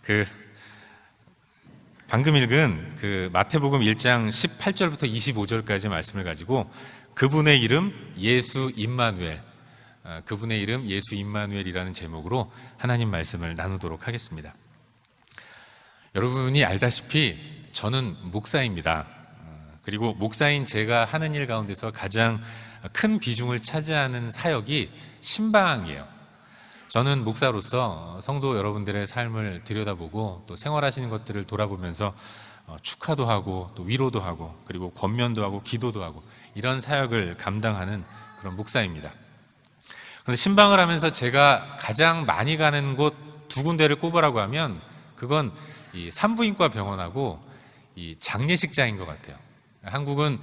그 방금 읽은 그 마태복음 1장 18절부터 25절까지 말씀을 가지고 그분의 이름 예수 임마누엘, 그분의 이름 예수 임마누엘이라는 제목으로 하나님 말씀을 나누도록 하겠습니다. 여러분이 알다시피 저는 목사입니다. 그리고 목사인 제가 하는 일 가운데서 가장 큰 비중을 차지하는 사역이 신방이에요. 저는 목사로서 성도 여러분들의 삶을 들여다보고 또 생활하시는 것들을 돌아보면서 축하도 하고 또 위로도 하고 그리고 권면도 하고 기도도 하고 이런 사역을 감당하는 그런 목사입니다. 그런데 신방을 하면서 제가 가장 많이 가는 곳 두 군데를 꼽으라고 하면 그건 이 산부인과 병원하고 이 장례식장인 것 같아요. 한국은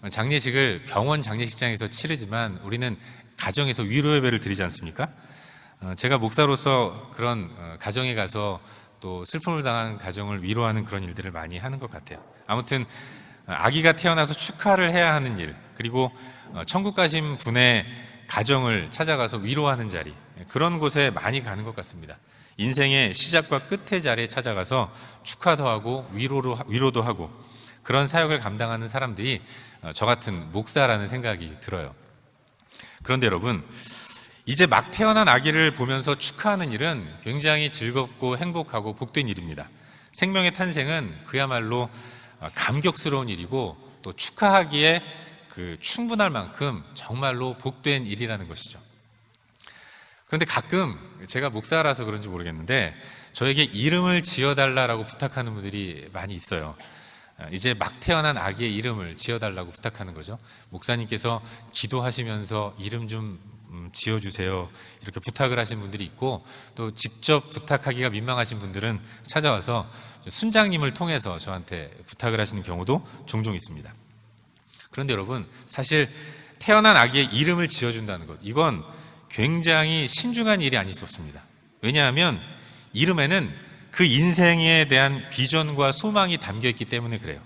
장례식을 병원 장례식장에서 치르지만 우리는 가정에서 위로 예배를 드리지 않습니까? 제가 목사로서 그런 가정에 가서 또 슬픔을 당한 가정을 위로하는 그런 일들을 많이 하는 것 같아요. 아무튼 아기가 태어나서 축하를 해야 하는 일, 그리고 천국 가신 분의 가정을 찾아가서 위로하는 자리, 그런 곳에 많이 가는 것 같습니다. 인생의 시작과 끝의 자리에 찾아가서 축하도 하고 위로도 하고 그런 사역을 감당하는 사람들이 저 같은 목사라는 생각이 들어요. 그런데 여러분, 이제 막 태어난 아기를 보면서 축하하는 일은 굉장히 즐겁고 행복하고 복된 일입니다. 생명의 탄생은 그야말로 감격스러운 일이고 또 축하하기에 충분할 만큼 정말로 복된 일이라는 것이죠. 그런데 가끔 제가 목사라서 그런지 모르겠는데 저에게 이름을 지어달라고 부탁하는 분들이 많이 있어요. 이제 막 태어난 아기의 이름을 지어달라고 부탁하는 거죠. 목사님께서 기도하시면서 이름 좀 지어주세요 이렇게 부탁을 하신 분들이 있고, 또 직접 부탁하기가 민망하신 분들은 찾아와서 순장님을 통해서 저한테 부탁을 하시는 경우도 종종 있습니다. 그런데 여러분, 사실 태어난 아기의 이름을 지어준다는 것, 이건 굉장히 신중한 일이 아닐 수 없습니다. 왜냐하면 이름에는 그 인생에 대한 비전과 소망이 담겨 있기 때문에 그래요.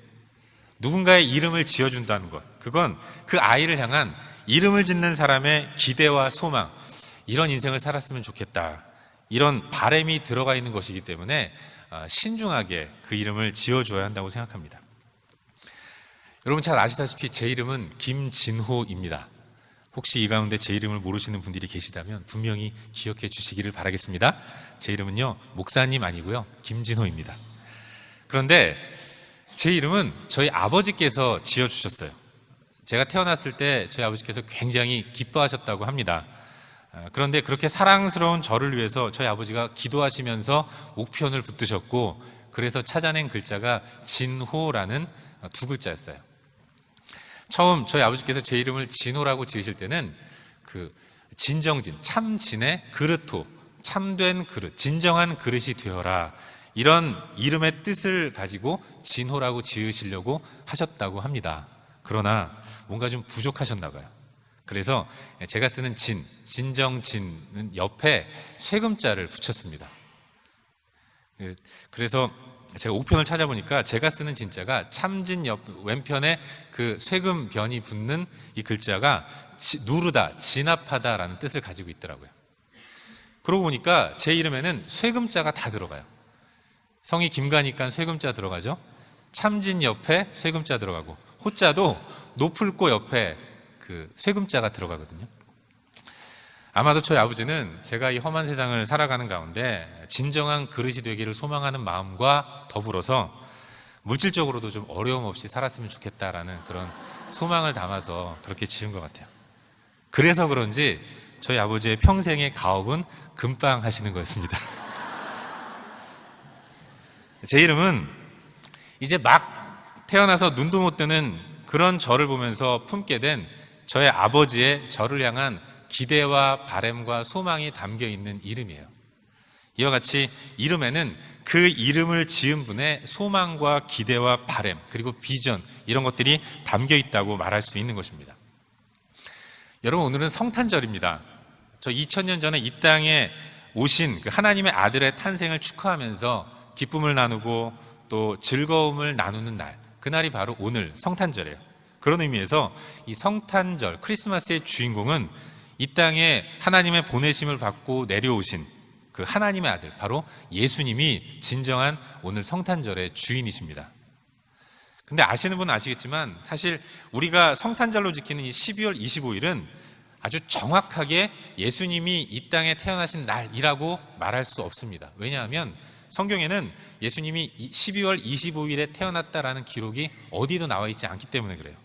누군가의 이름을 지어준다는 것, 그건 그 아이를 향한 이름을 짓는 사람의 기대와 소망, 이런 인생을 살았으면 좋겠다, 이런 바람이 들어가 있는 것이기 때문에 신중하게 그 이름을 지어줘야 한다고 생각합니다. 여러분 잘 아시다시피 제 이름은 김진호입니다. 혹시 이 가운데 제 이름을 모르시는 분들이 계시다면 분명히 기억해 주시기를 바라겠습니다. 제 이름은요, 목사님 아니고요, 김진호입니다. 그런데 제 이름은 저희 아버지께서 지어주셨어요. 제가 태어났을 때 저희 아버지께서 굉장히 기뻐하셨다고 합니다. 그런데 그렇게 사랑스러운 저를 위해서 저희 아버지가 기도하시면서 옥편을 붙드셨고, 그래서 찾아낸 글자가 진호라는 두 글자였어요. 처음 저희 아버지께서 제 이름을 진호라고 지으실 때는 진정진, 참진의 그릇호, 참된 그릇, 진정한 그릇이 되어라, 이런 이름의 뜻을 가지고 진호라고 지으시려고 하셨다고 합니다. 그러나 뭔가 좀 부족하셨나 봐요. 그래서 제가 쓰는 진정진은 옆에 쇠금자를 붙였습니다. 그래서 제가 옥편을 찾아보니까 제가 쓰는 진자가 참진 옆 왼편에 그 쇠금 변이 붙는 이 글자가 누르다, 진압하다라는 뜻을 가지고 있더라고요. 그러고 보니까 제 이름에는 쇠금자가 다 들어가요. 성이 김가니까 쇠금자 들어가죠. 참진 옆에 쇠금자 들어가고, 호자도 높을고 옆에 그 쇠금자가 들어가거든요. 아마도 저희 아버지는 제가 이 험한 세상을 살아가는 가운데 진정한 그릇이 되기를 소망하는 마음과 더불어서 물질적으로도 좀 어려움 없이 살았으면 좋겠다라는 그런 소망을 담아서 그렇게 지은 것 같아요. 그래서 그런지 저희 아버지의 평생의 가업은 금방 하시는 거였습니다. 제 이름은 이제 막 태어나서 눈도 못 뜨는 그런 저를 보면서 품게 된 저의 아버지의 저를 향한 기대와 바람과 소망이 담겨 있는 이름이에요. 이와 같이 이름에는 그 이름을 지은 분의 소망과 기대와 바람, 그리고 비전, 이런 것들이 담겨 있다고 말할 수 있는 것입니다. 여러분, 오늘은 성탄절입니다. 저 2000년 전에 이 땅에 오신 그 하나님의 아들의 탄생을 축하하면서 기쁨을 나누고 또 즐거움을 나누는 날, 그날이 바로 오늘 성탄절이에요. 그런 의미에서 이 성탄절, 크리스마스의 주인공은 이 땅에 하나님의 보내심을 받고 내려오신 그 그 하나님의 아들, 바로 예수님이 진정한 오늘 성탄절의 주인이십니다. 근데 아시는 분은 아시겠지만 사실 우리가 성탄절로 지키는 이 12월 25일은 아주 정확하게 예수님이 이 땅에 태어나신 날이라고 말할 수 없습니다. 왜냐하면 성경에는 예수님이 12월 25일에 태어났다라는 기록이 어디도 나와 있지 않기 때문에 그래요.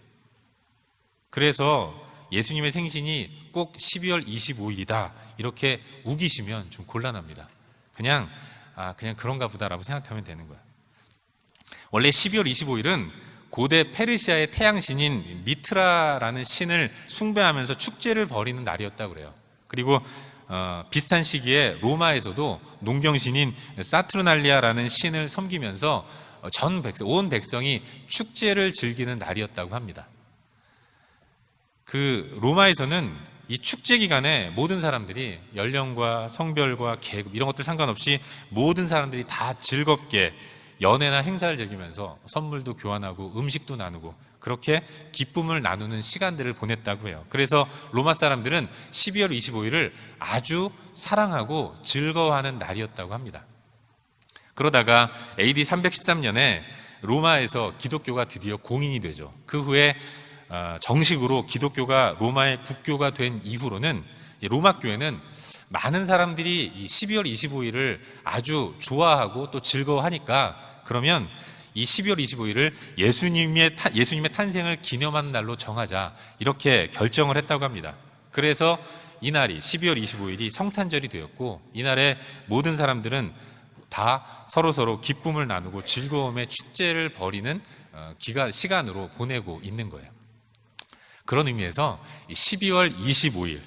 그래서 예수님의 생신이 꼭 12월 25일이다 이렇게 우기시면 좀 곤란합니다. 그냥 그런가 보다라고 생각하면 되는 거예요. 원래 12월 25일은 고대 페르시아의 태양신인 미트라라는 신을 숭배하면서 축제를 벌이는 날이었다고 그래요. 그리고 비슷한 시기에 로마에서도 농경신인 사투르날리아라는 신을 섬기면서 온 백성이 축제를 즐기는 날이었다고 합니다. 그 로마에서는 이 축제 기간에 모든 사람들이 연령과 성별과 계급 이런 것들 상관없이 모든 사람들이 다 즐겁게 연애나 행사를 즐기면서 선물도 교환하고 음식도 나누고 그렇게 기쁨을 나누는 시간들을 보냈다고 해요. 그래서 로마 사람들은 12월 25일을 아주 사랑하고 즐거워하는 날이었다고 합니다. 그러다가 AD 313년에 로마에서 기독교가 드디어 공인이 되죠. 그 후에 정식으로 기독교가 로마의 국교가 된 이후로는 로마 교회는 많은 사람들이 이 12월 25일을 아주 좋아하고 또 즐거워하니까 그러면 이 12월 25일을 예수님의 탄생을 기념하는 날로 정하자 이렇게 결정을 했다고 합니다. 그래서 이날이 12월 25일이 성탄절이 되었고 이날에 모든 사람들은 다 서로 기쁨을 나누고 즐거움의 축제를 벌이는 시간으로 보내고 있는 거예요. 그런 의미에서 12월 25일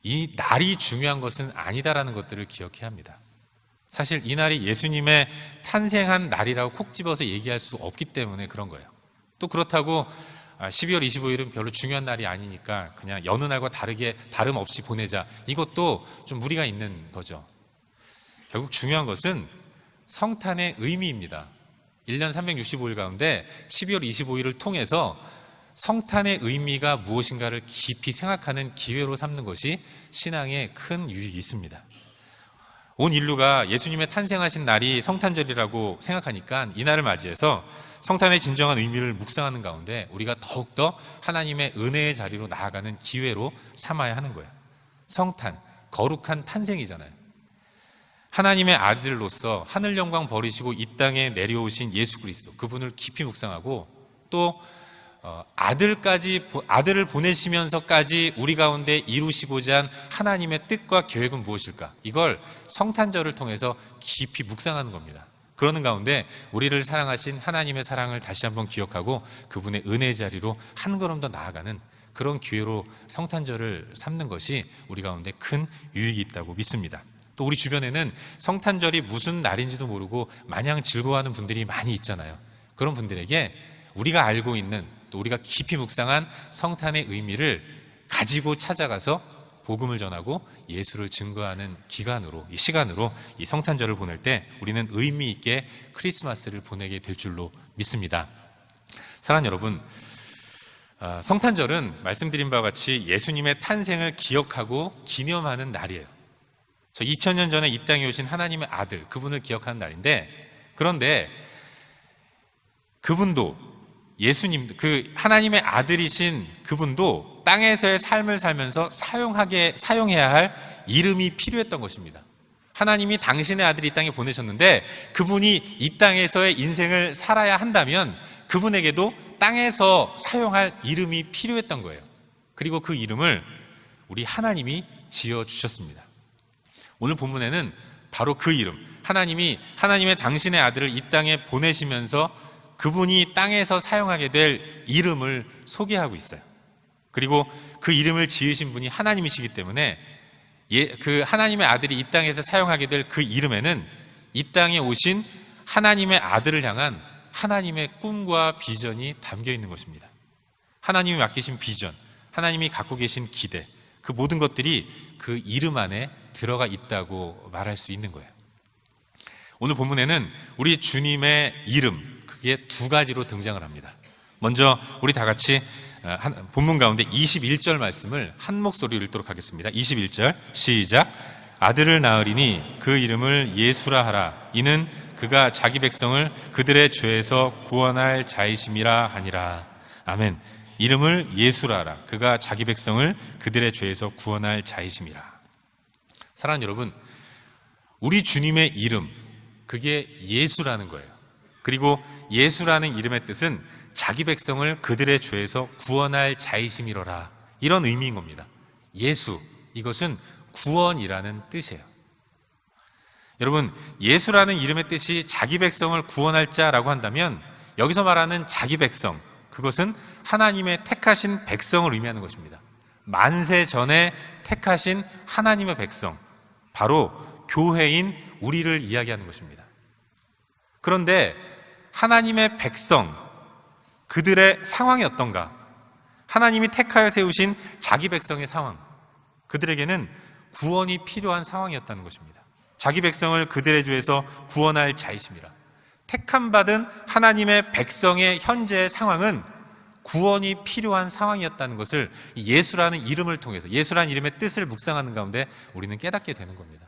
이 날이 중요한 것은 아니다라는 것들을 기억해야 합니다. 사실 이 날이 예수님의 탄생한 날이라고 콕 집어서 얘기할 수 없기 때문에 그런 거예요. 또 그렇다고 12월 25일은 별로 중요한 날이 아니니까 그냥 여느 날과 다름 없이 보내자, 이것도 좀 무리가 있는 거죠. 결국 중요한 것은 성탄의 의미입니다. 1년 365일 가운데 12월 25일을 통해서 성탄의 의미가 무엇인가를 깊이 생각하는 기회로 삼는 것이 신앙에 큰 유익이 있습니다. 온 인류가 예수님의 탄생하신 날이 성탄절이라고 생각하니까 이 날을 맞이해서 성탄의 진정한 의미를 묵상하는 가운데 우리가 더욱더 하나님의 은혜의 자리로 나아가는 기회로 삼아야 하는 거예요. 성탄, 거룩한 탄생이잖아요. 하나님의 아들로서 하늘 영광 버리시고 이 땅에 내려오신 예수 그리스도, 그분을 깊이 묵상하고 또 아들을 보내시면서까지 우리 가운데 이루시고자 한 하나님의 뜻과 계획은 무엇일까? 이걸 성탄절을 통해서 깊이 묵상하는 겁니다. 그러는 가운데 우리를 사랑하신 하나님의 사랑을 다시 한번 기억하고 그분의 은혜의 자리로 한 걸음 더 나아가는 그런 기회로 성탄절을 삼는 것이 우리 가운데 큰 유익이 있다고 믿습니다. 또 우리 주변에는 성탄절이 무슨 날인지도 모르고 마냥 즐거워하는 분들이 많이 있잖아요. 그런 분들에게 우리가 알고 있는 또 우리가 깊이 묵상한 성탄의 의미를 가지고 찾아가서 복음을 전하고 예수를 증거하는 기간으로, 이 시간으로 이 성탄절을 보낼 때 우리는 의미 있게 크리스마스를 보내게 될 줄로 믿습니다. 사랑하는 여러분, 성탄절은 말씀드린 바와 같이 예수님의 탄생을 기억하고 기념하는 날이에요. 2000년 전에 이 땅에 오신 하나님의 아들, 그분을 기억하는 날인데, 그런데 그분도 예수님, 그 하나님의 아들이신 그분도 땅에서의 삶을 살면서 사용해야 할 이름이 필요했던 것입니다. 하나님이 당신의 아들을 이 땅에 보내셨는데 그분이 이 땅에서의 인생을 살아야 한다면 그분에게도 땅에서 사용할 이름이 필요했던 거예요. 그리고 그 이름을 우리 하나님이 지어주셨습니다. 오늘 본문에는 바로 그 이름, 하나님의 당신의 아들을 이 땅에 보내시면서 그분이 땅에서 사용하게 될 이름을 소개하고 있어요. 그리고 그 이름을 지으신 분이 하나님이시기 때문에 그 하나님의 아들이 이 땅에서 사용하게 될 그 이름에는 이 땅에 오신 하나님의 아들을 향한 하나님의 꿈과 비전이 담겨 있는 것입니다. 하나님이 맡기신 비전, 하나님이 갖고 계신 기대, 그 모든 것들이 그 이름 안에 들어가 있다고 말할 수 있는 거예요. 오늘 본문에는 우리 주님의 이름, 그게 두 가지로 등장을 합니다. 먼저 우리 다 같이 본문 가운데 21절 말씀을 한 목소리로 읽도록 하겠습니다. 21절 시작. 아들을 낳으리니 그 이름을 예수라 하라. 이는 그가 자기 백성을 그들의 죄에서 구원할 자이심이라 하니라. 아멘. 이름을 예수라 하라. 그가 자기 백성을 그들의 죄에서 구원할 자이심이라. 사랑하는 여러분, 우리 주님의 이름, 그게 예수라는 거예요. 그리고 예수라는 이름의 뜻은 자기 백성을 그들의 죄에서 구원할 자이심이로라, 이런 의미인 겁니다. 예수, 이것은 구원이라는 뜻이에요. 여러분, 예수라는 이름의 뜻이 자기 백성을 구원할 자라고 한다면 여기서 말하는 자기 백성, 그것은 하나님의 택하신 백성을 의미하는 것입니다. 만세 전에 택하신 하나님의 백성, 바로 교회인 우리를 이야기하는 것입니다. 그런데 하나님의 백성, 그들의 상황이 어떤가? 하나님이 택하여 세우신 자기 백성의 상황, 그들에게는 구원이 필요한 상황이었다는 것입니다. 자기 백성을 그들의 죄에서 구원할 자이심이라. 택함받은 하나님의 백성의 현재의 상황은 구원이 필요한 상황이었다는 것을 예수라는 이름을 통해서, 예수라는 이름의 뜻을 묵상하는 가운데 우리는 깨닫게 되는 겁니다.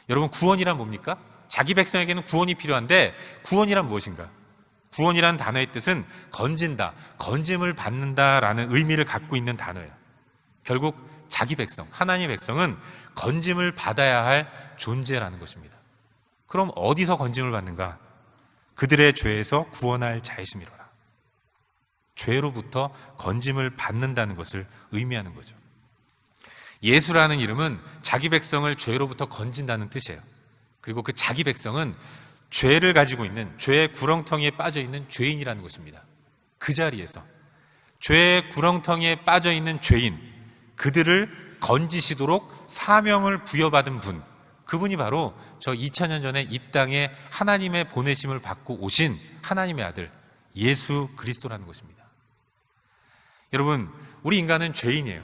여러분, 구원이란 뭡니까? 자기 백성에게는 구원이 필요한데, 구원이란 무엇인가? 구원이란 단어의 뜻은 건진다, 건짐을 받는다라는 의미를 갖고 있는 단어예요. 결국 자기 백성, 하나님의 백성은 건짐을 받아야 할 존재라는 것입니다. 그럼 어디서 건짐을 받는가? 그들의 죄에서 구원할 자이심이로라. 죄로부터 건짐을 받는다는 것을 의미하는 거죠. 예수라는 이름은 자기 백성을 죄로부터 건진다는 뜻이에요. 그리고 그 자기 백성은 죄를 가지고 있는, 죄의 구렁텅이에 빠져 있는 죄인이라는 것입니다. 그 자리에서 죄의 구렁텅이에 빠져 있는 죄인, 그들을 건지시도록 사명을 부여받은 분, 그분이 바로 저 2000년 전에 이 땅에 하나님의 보내심을 받고 오신 하나님의 아들 예수 그리스도라는 것입니다. 여러분, 우리 인간은 죄인이에요.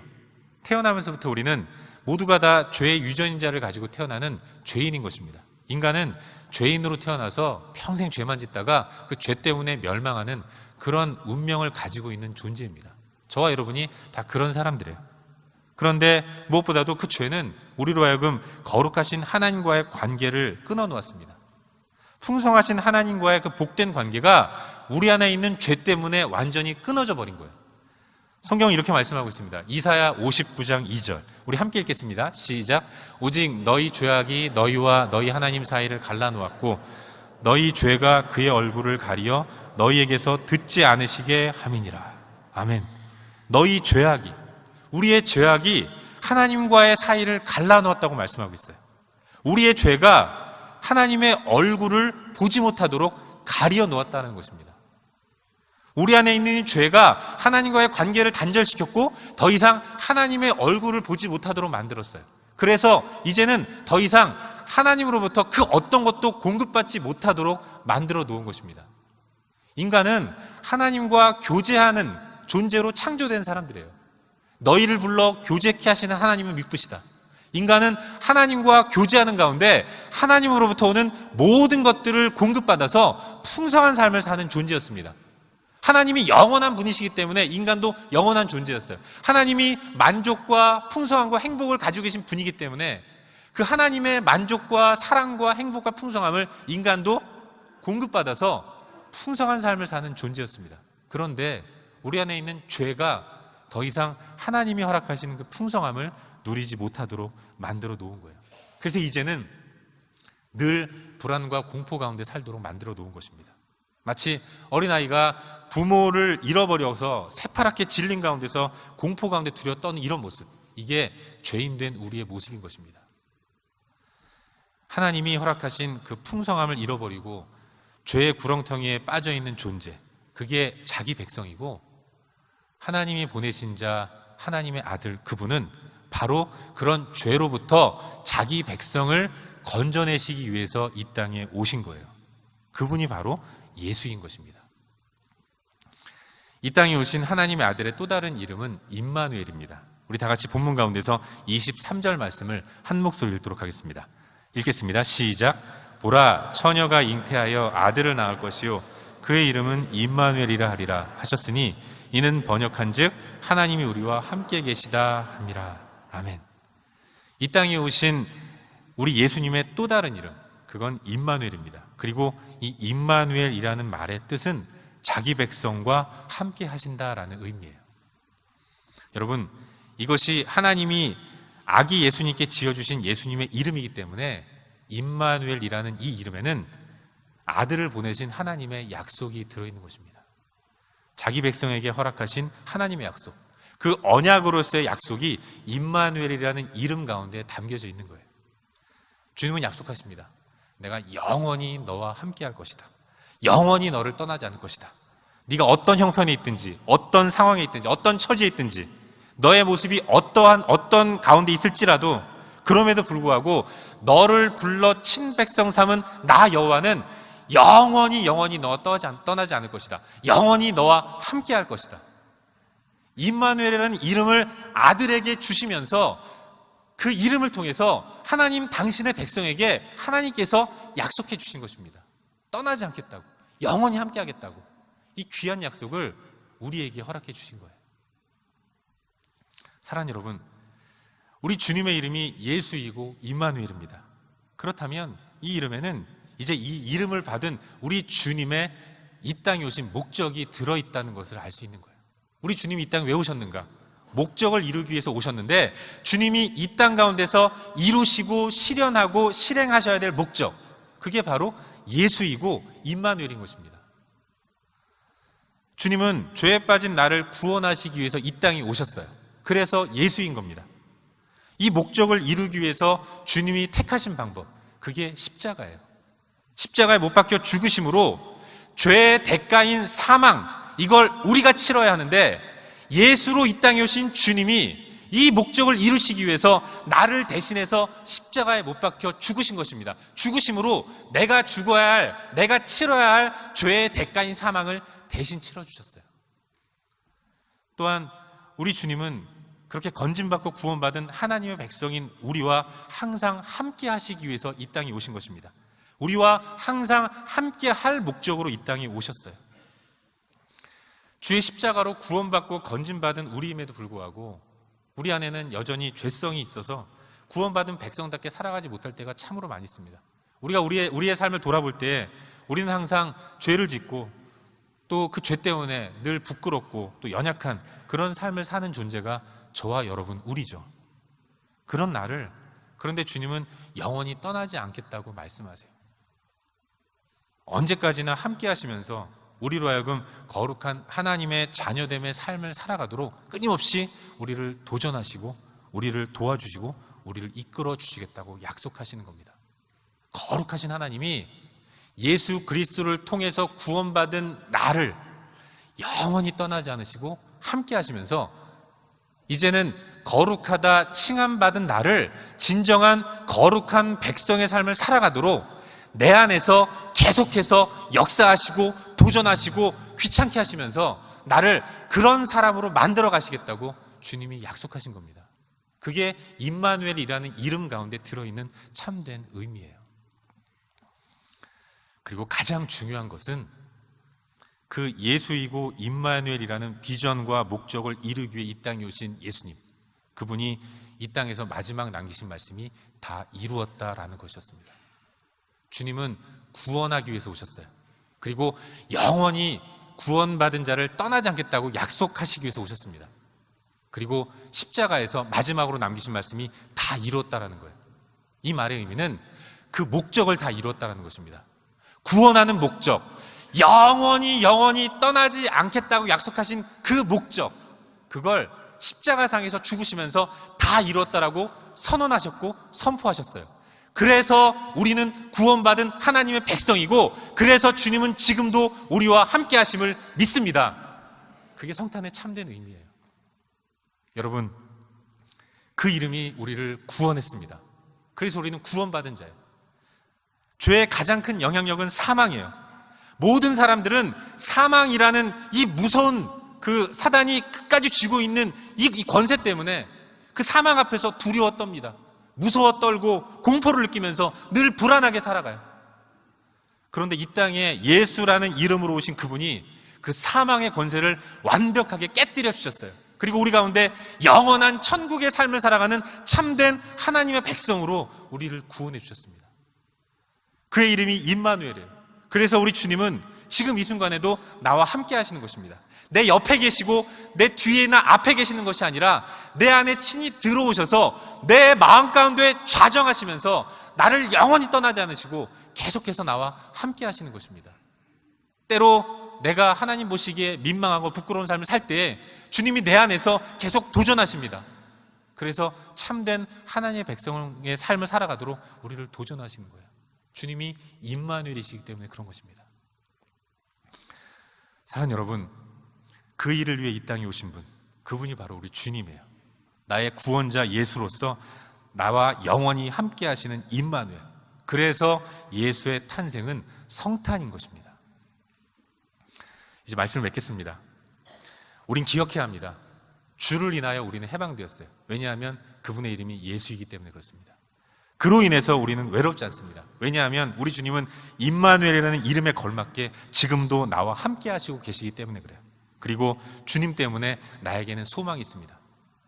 태어나면서부터 우리는 모두가 다 죄의 유전자를 가지고 태어나는 죄인인 것입니다. 인간은 죄인으로 태어나서 평생 죄만 짓다가 그 죄 때문에 멸망하는 그런 운명을 가지고 있는 존재입니다. 저와 여러분이 다 그런 사람들이에요. 그런데 무엇보다도 그 죄는 우리로 하여금 거룩하신 하나님과의 관계를 끊어놓았습니다. 풍성하신 하나님과의 그 복된 관계가 우리 안에 있는 죄 때문에 완전히 끊어져 버린 거예요. 성경은 이렇게 말씀하고 있습니다. 이사야 59장 2절, 우리 함께 읽겠습니다. 시작. 오직 너희 죄악이 너희와 너희 하나님 사이를 갈라놓았고 너희 죄가 그의 얼굴을 가리어 너희에게서 듣지 않으시게 함이니라. 아멘. 너희 죄악이, 우리의 죄악이 하나님과의 사이를 갈라놓았다고 말씀하고 있어요. 우리의 죄가 하나님의 얼굴을 보지 못하도록 가리어 놓았다는 것입니다. 우리 안에 있는 죄가 하나님과의 관계를 단절시켰고 더 이상 하나님의 얼굴을 보지 못하도록 만들었어요. 그래서 이제는 더 이상 하나님으로부터 그 어떤 것도 공급받지 못하도록 만들어 놓은 것입니다. 인간은 하나님과 교제하는 존재로 창조된 사람들이에요. 너희를 불러 교제케 하시는 하나님은 미쁘시다. 인간은 하나님과 교제하는 가운데 하나님으로부터 오는 모든 것들을 공급받아서 풍성한 삶을 사는 존재였습니다. 하나님이 영원한 분이시기 때문에 인간도 영원한 존재였어요. 하나님이 만족과 풍성함과 행복을 가지고 계신 분이기 때문에 그 하나님의 만족과 사랑과 행복과 풍성함을 인간도 공급받아서 풍성한 삶을 사는 존재였습니다. 그런데 우리 안에 있는 죄가 더 이상 하나님이 허락하시는 그 풍성함을 누리지 못하도록 만들어 놓은 거예요. 그래서 이제는 늘 불안과 공포 가운데 살도록 만들어 놓은 것입니다. 마치 어린아이가 부모를 잃어버려서 새파랗게 질린 가운데서 공포 가운데 두려워 떠는 이런 모습, 이게 죄인된 우리의 모습인 것입니다. 하나님이 허락하신 그 풍성함을 잃어버리고 죄의 구렁텅이에 빠져있는 존재, 그게 자기 백성이고 하나님이 보내신 자, 하나님의 아들, 그분은 바로 그런 죄로부터 자기 백성을 건져내시기 위해서 이 땅에 오신 거예요. 그분이 바로 예수인 것입니다. 이 땅에 오신 하나님의 아들의 또 다른 이름은 임마누엘입니다. 우리 다 같이 본문 가운데서 23절 말씀을 한 목소리로 읽도록 하겠습니다. 읽겠습니다. 시작. 보라, 처녀가 잉태하여 아들을 낳을 것이요 그의 이름은 임마누엘이라 하리라 하셨으니 이는 번역한즉 하나님이 우리와 함께 계시다 함이라. 아멘. 이 땅에 오신 우리 예수님의 또 다른 이름, 그건 임마누엘입니다. 그리고 이 임마누엘이라는 말의 뜻은 자기 백성과 함께 하신다라는 의미예요. 여러분, 이것이 하나님이 아기 예수님께 지어주신 예수님의 이름이기 때문에 임마누엘이라는 이 이름에는 아들을 보내신 하나님의 약속이 들어있는 것입니다. 자기 백성에게 허락하신 하나님의 약속, 그 언약으로서의 약속이 임마누엘이라는 이름 가운데 담겨져 있는 거예요. 주님은 약속하십니다. 내가 영원히 너와 함께 할 것이다. 영원히 너를 떠나지 않을 것이다. 네가 어떤 형편에 있든지, 어떤 상황에 있든지, 어떤 처지에 있든지, 너의 모습이 어떤 가운데 있을지라도 그럼에도 불구하고 너를 불러 친백성 삼은 나 여호와는 영원히 너와 떠나지 않을 것이다. 영원히 너와 함께 할 것이다. 임마누엘이라는 이름을 아들에게 주시면서 그 이름을 통해서 하나님 당신의 백성에게 하나님께서 약속해 주신 것입니다. 떠나지 않겠다고, 영원히 함께 하겠다고. 이 귀한 약속을 우리에게 허락해 주신 거예요. 사랑하는 여러분, 우리 주님의 이름이 예수이고 임마누엘입니다. 그렇다면 이 이름에는 이제 이 이름을 받은 우리 주님의 이 땅에 오신 목적이 들어있다는 것을 알 수 있는 거예요. 우리 주님이 이 땅에 왜 오셨는가? 목적을 이루기 위해서 오셨는데, 주님이 이 땅 가운데서 이루시고 실현하고 실행하셔야 될 목적, 그게 바로 예수이고 임마누엘인 것입니다. 주님은 죄에 빠진 나를 구원하시기 위해서 이 땅에 오셨어요. 그래서 예수인 겁니다. 이 목적을 이루기 위해서 주님이 택하신 방법, 그게 십자가예요. 십자가에 못 박혀 죽으심으로 죄의 대가인 사망, 이걸 우리가 치러야 하는데, 예수로 이 땅에 오신 주님이 이 목적을 이루시기 위해서 나를 대신해서 십자가에 못 박혀 죽으신 것입니다. 죽으심으로 내가 죽어야 할, 내가 치러야 할 죄의 대가인 사망을 대신 치러주셨어요. 또한 우리 주님은 그렇게 건진받고 구원받은 하나님의 백성인 우리와 항상 함께 하시기 위해서 이 땅에 오신 것입니다. 우리와 항상 함께 할 목적으로 이 땅에 오셨어요. 주의 십자가로 구원받고 건진받은 우리임에도 불구하고 우리 안에는 여전히 죄성이 있어서 구원받은 백성답게 살아가지 못할 때가 참으로 많이 있습니다. 우리가 우리의 삶을 돌아볼 때 우리는 항상 죄를 짓고 또 그 죄 때문에 늘 부끄럽고 또 연약한 그런 삶을 사는 존재가 저와 여러분, 우리죠. 그런 나를, 그런데 주님은 영원히 떠나지 않겠다고 말씀하세요. 언제까지나 함께 하시면서 우리로 하여금 거룩한 하나님의 자녀됨의 삶을 살아가도록 끊임없이 우리를 도전하시고 우리를 도와주시고 우리를 이끌어 주시겠다고 약속하시는 겁니다. 거룩하신 하나님이 예수 그리스도를 통해서 구원받은 나를 영원히 떠나지 않으시고 함께 하시면서 이제는 거룩하다 칭함받은 나를 진정한 거룩한 백성의 삶을 살아가도록 내 안에서 계속해서 역사하시고 도전하시고 귀찮게 하시면서 나를 그런 사람으로 만들어 가시겠다고 주님이 약속하신 겁니다. 그게 임마누엘이라는 이름 가운데 들어있는 참된 의미예요. 그리고 가장 중요한 것은 그 예수이고 임마누엘이라는 비전과 목적을 이루기 위해 이 땅에 오신 예수님, 그분이 이 땅에서 마지막 남기신 말씀이 다 이루었다라는 것이었습니다. 주님은 구원하기 위해서 오셨어요. 그리고 영원히 구원받은 자를 떠나지 않겠다고 약속하시기 위해서 오셨습니다. 그리고 십자가에서 마지막으로 남기신 말씀이 다 이루었다라는 거예요. 이 말의 의미는 그 목적을 다 이루었다라는 것입니다. 구원하는 목적, 영원히 떠나지 않겠다고 약속하신 그 목적, 그걸 십자가상에서 죽으시면서 다 이루었다라고 선언하셨고 선포하셨어요. 그래서 우리는 구원받은 하나님의 백성이고, 그래서 주님은 지금도 우리와 함께 하심을 믿습니다. 그게 성탄의 참된 의미예요. 여러분, 그 이름이 우리를 구원했습니다. 그래서 우리는 구원받은 자예요. 죄의 가장 큰 영향력은 사망이에요. 모든 사람들은 사망이라는 이 무서운 그 사단이 끝까지 쥐고 있는 이 권세 때문에 그 사망 앞에서 두려워 떱니다. 무서워 떨고 공포를 느끼면서 늘 불안하게 살아가요. 그런데 이 땅에 예수라는 이름으로 오신 그분이 그 사망의 권세를 완벽하게 깨뜨려 주셨어요. 그리고 우리 가운데 영원한 천국의 삶을 살아가는 참된 하나님의 백성으로 우리를 구원해 주셨습니다. 그의 이름이 임마누엘이에요. 그래서 우리 주님은 지금 이 순간에도 나와 함께 하시는 것입니다. 내 옆에 계시고 내 뒤에나 앞에 계시는 것이 아니라 내 안에 친히 들어오셔서 내 마음 가운데 좌정하시면서 나를 영원히 떠나지 않으시고 계속해서 나와 함께 하시는 것입니다. 때로 내가 하나님 보시기에 민망하고 부끄러운 삶을 살 때에 주님이 내 안에서 계속 도전하십니다. 그래서 참된 하나님의 백성의 삶을 살아가도록 우리를 도전하시는 거예요. 주님이 임마누엘이시기 때문에 그런 것입니다. 사랑하는 여러분, 그 일을 위해 이 땅에 오신 분, 그분이 바로 우리 주님이에요. 나의 구원자 예수로서 나와 영원히 함께 하시는 임마누엘. 그래서 예수의 탄생은 성탄인 것입니다. 이제 말씀을 맺겠습니다. 우린 기억해야 합니다. 주를 인하여 우리는 해방되었어요. 왜냐하면 그분의 이름이 예수이기 때문에 그렇습니다. 그로 인해서 우리는 외롭지 않습니다. 왜냐하면 우리 주님은 임마누엘이라는 이름에 걸맞게 지금도 나와 함께 하시고 계시기 때문에 그래요. 그리고 주님 때문에 나에게는 소망이 있습니다.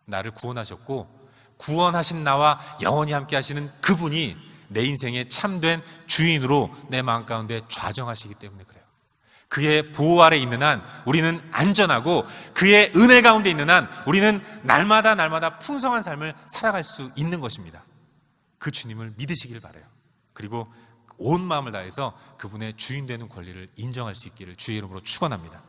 나를 구원하셨고 구원하신 나와 영원히 함께 하시는 그분이 내 인생의 참된 주인으로 내 마음 가운데 좌정하시기 때문에 그래요. 그의 보호 아래 있는 한 우리는 안전하고 그의 은혜 가운데 있는 한 우리는 날마다 풍성한 삶을 살아갈 수 있는 것입니다. 그 주님을 믿으시길 바라요. 그리고 온 마음을 다해서 그분의 주인 되는 권리를 인정할 수 있기를 주의 이름으로 축원합니다.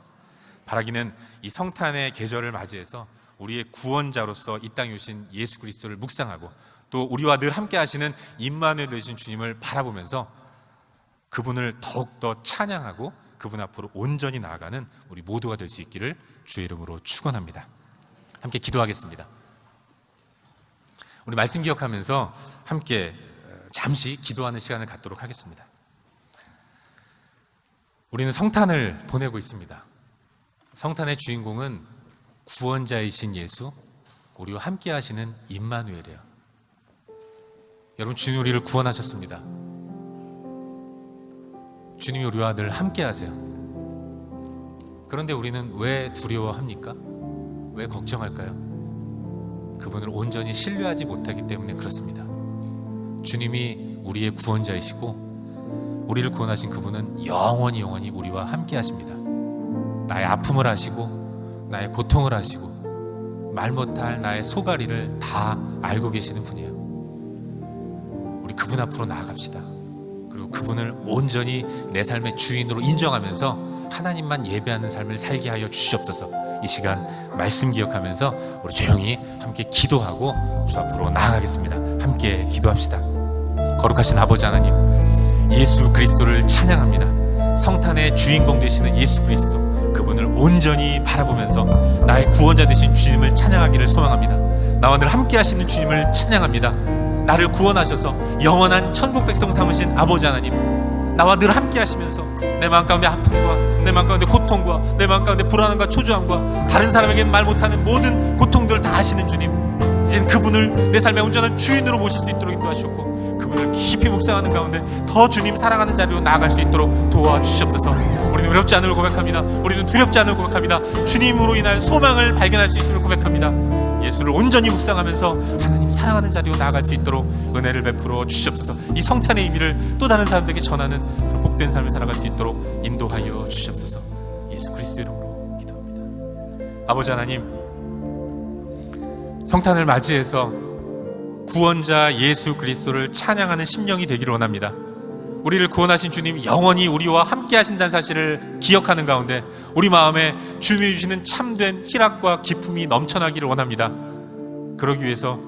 바라기는 이 성탄의 계절을 맞이해서 우리의 구원자로서 이 땅에 오신 예수 그리스도를 묵상하고 또 우리와 늘 함께 하시는 임마누엘 되신 주님을 바라보면서 그분을 더욱더 찬양하고 그분 앞으로 온전히 나아가는 우리 모두가 될 수 있기를 주의 이름으로 축원합니다. 함께 기도하겠습니다. 우리 말씀 기억하면서 함께 잠시 기도하는 시간을 갖도록 하겠습니다. 우리는 성탄을 보내고 있습니다. 성탄의 주인공은 구원자이신 예수, 우리와 함께 하시는 임마누엘이에요. 여러분, 주님이 우리를 구원하셨습니다. 주님이 우리와 늘 함께 하세요. 그런데 우리는 왜 두려워합니까? 왜 걱정할까요? 그분을 온전히 신뢰하지 못하기 때문에 그렇습니다. 주님이 우리의 구원자이시고 우리를 구원하신 그분은 영원히 우리와 함께 하십니다. 나의 아픔을 아시고 나의 고통을 아시고 말 못할 나의 소가리를 다 알고 계시는 분이에요. 우리 그분 앞으로 나아갑시다. 그리고 그분을 온전히 내 삶의 주인으로 인정하면서 하나님만 예배하는 삶을 살게 하여 주시옵소서. 이 시간 말씀 기억하면서 우리 조용히 함께 기도하고 주 앞으로 나아가겠습니다. 함께 기도합시다. 거룩하신 아버지 하나님, 예수 그리스도를 찬양합니다. 성탄의 주인공 되시는 예수 그리스도, 그분을 온전히 바라보면서 나의 구원자 되신 주님을 찬양하기를 소망합니다. 나와 늘 함께 하시는 주님을 찬양합니다. 나를 구원하셔서 영원한 천국 백성 삼으신 아버지 하나님, 나와 늘 함께 하시면서 내 마음 가운데 아픔과 내 마음 가운데 고통과 내 마음 가운데 불안함과 초조함과 다른 사람에게는 말 못하는 모든 고통들을 다 아시는 주님, 이제는 그분을 내 삶의 온전한 주인으로 모실 수 있도록 인도하시옵고 그분을 깊이 묵상하는 가운데 더 주님 사랑하는 자리로 나아갈 수 있도록 도와주시옵소서. 우리는 외롭지 않음을 고백합니다. 우리는 두렵지 않음을 고백합니다. 주님으로 인한 소망을 발견할 수 있음을 고백합니다. 예수를 온전히 묵상하면서 하나님 사랑하는 자리로 나아갈 수 있도록 은혜를 베풀어 주시옵소서. 이 성탄의 의미를 또 다른 사람들에게 전하는 그런 복된 삶을 살아갈 수 있도록 인도하여 주시옵소서. 예수 그리스도 이름으로 기도합니다. 아버지 하나님, 성탄을 맞이해서 구원자 예수 그리스도를 찬양하는 심령이 되기를 원합니다. 우리를 구원하신 주님 영원히 우리와 함께 하신다는 사실을 기억하는 가운데 우리 마음에 주님이 주시는 참된 희락과 기쁨이 넘쳐나기를 원합니다. 그러기 위해서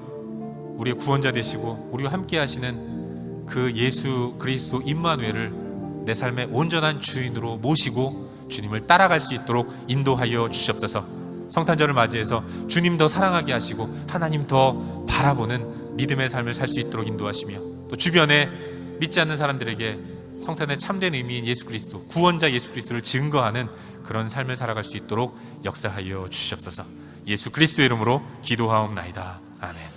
우리의 구원자 되시고 우리와 함께 하시는 그 예수 그리스도 임마누엘을 내 삶의 온전한 주인으로 모시고 주님을 따라갈 수 있도록 인도하여 주시옵소서. 성탄절을 맞이해서 주님 더 사랑하게 하시고 하나님 더 바라보는 믿음의 삶을 살 수 있도록 인도하시며 또 주변에 믿지 않는 사람들에게 성탄의 참된 의미인 예수 그리스도, 구원자 예수 그리스도를 증거하는 그런 삶을 살아갈 수 있도록 역사하여 주시옵소서. 예수 그리스도의 이름으로 기도하옵나이다. 아멘.